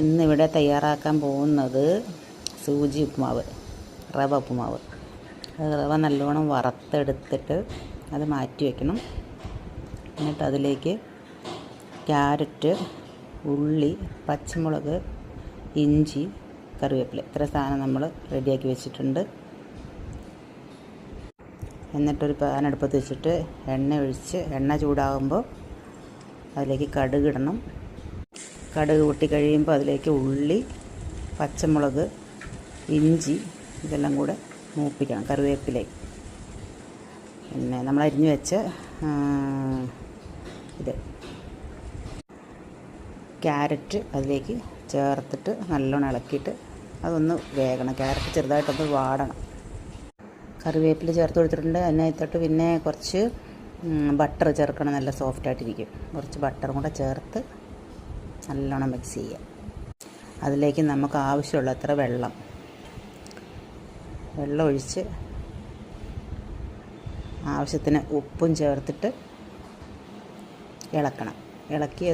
ഇന്നിവിടെ തയ്യാറാക്കാൻ പോകുന്നത് സൂചി ഉപ്പുമാവ്, റവ ഉപ്പുമാവ്. റവ നല്ലോണം വറുത്തെടുത്തിട്ട് അത് മാറ്റി വയ്ക്കണം. എന്നിട്ട് അതിലേക്ക് ക്യാരറ്റ്, ഉള്ളി, പച്ചമുളക്, ഇഞ്ചി, കറിവേപ്പില ഇത്ര സാധനം നമ്മൾ റെഡിയാക്കി വെച്ചിട്ടുണ്ട്. എന്നിട്ടൊരു പാൻ അടുപ്പത്ത് വെച്ചിട്ട് എണ്ണ ഒഴിച്ച് എണ്ണ ചൂടാകുമ്പോൾ അതിലേക്ക് കടുക് ഇടണം. കടുക് പൊട്ടി കഴിയുമ്പോൾ അതിലേക്ക് ഉള്ളി, പച്ചമുളക്, ഇഞ്ചി ഇതെല്ലാം കൂടെ മൂപ്പിക്കണം. കറിവേപ്പിലേക്ക് പിന്നെ നമ്മൾ അരിഞ്ഞു വെച്ച ക്യാരറ്റ് അതിലേക്ക് ചേർത്തിട്ട് നല്ലോണം ഇളക്കിയിട്ട് അതൊന്ന് വേകണം. ക്യാരറ്റ് ചെറുതായിട്ടൊന്ന് വാടണം. കറിവേപ്പില ചേർത്ത് കൊടുത്തിട്ടുണ്ട്. അതിനകത്തോട്ട് പിന്നെ കുറച്ച് ബട്ടർ ചേർക്കണം. നല്ല സോഫ്റ്റായിട്ടിരിക്കും. കുറച്ച് ബട്ടറും കൂടെ ചേർത്ത് നല്ലോണം മിക്സ് ചെയ്യുക. അതിലേക്ക് നമുക്ക് ആവശ്യമുള്ളത്ര വെള്ളം ഒഴിച്ച് ആവശ്യത്തിന് ഉപ്പും ചേർത്തിട്ട് ഇളക്കണം. ഇളക്കി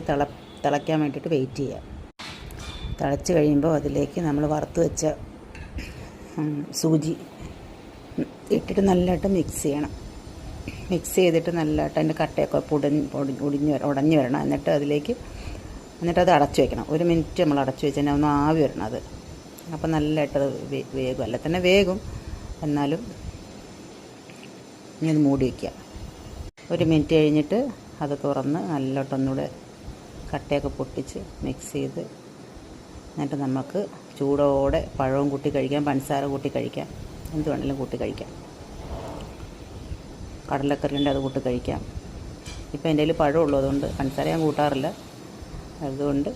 തിളയ്ക്കാൻ വേണ്ടിയിട്ട് വെയിറ്റ് ചെയ്യുക. തിളച്ച് കഴിയുമ്പോൾ അതിലേക്ക് നമ്മൾ വറുത്ത് വെച്ച സൂചി ഇട്ടിട്ട് നല്ലതായിട്ട് മിക്സ് ചെയ്യണം. മിക്സ് ചെയ്തിട്ട് നല്ലതായിട്ട് അതിൻ്റെ കട്ടയൊക്കെ ഉടഞ്ഞ് വരണം. എന്നിട്ട് അത് അടച്ചു വയ്ക്കണം. 1 മിനിറ്റ് നമ്മൾ അടച്ചു വെച്ച് കഴിഞ്ഞാൽ ഒന്ന് ആവി വരണം അത്. അപ്പം നല്ലതായിട്ടത് വേഗം. അല്ല തന്നെ വേഗം, എന്നാലും ഇനി അത് മൂടി വയ്ക്കുക. 1 മിനിറ്റ് കഴിഞ്ഞിട്ട് അത് തുറന്ന് നല്ലോട്ടൊന്നുകൂടെ കട്ടയൊക്കെ പൊട്ടിച്ച് മിക്സ് ചെയ്ത് എന്നിട്ട് നമുക്ക് ചൂടോടെ പഴവും കൂട്ടി കഴിക്കാം, പഞ്ചസാര കൂട്ടി കഴിക്കാം, എന്ത് വേണമെങ്കിലും കൂട്ടി കഴിക്കാം. കടലക്കറിയുണ്ട്, അത് കൂട്ടി കഴിക്കാം. ഇപ്പം എൻ്റെ കയ്യിൽ പഴം ഉള്ളതുകൊണ്ട് പഞ്ചസാര ഞാൻ കൂട്ടാറില്ല. അതുകൊണ്ട്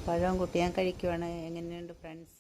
പഴം കൂട്ടി ഞാൻ കഴിക്കുവാണ്. എങ്ങനെയുണ്ട് ഫ്രണ്ട്സ്?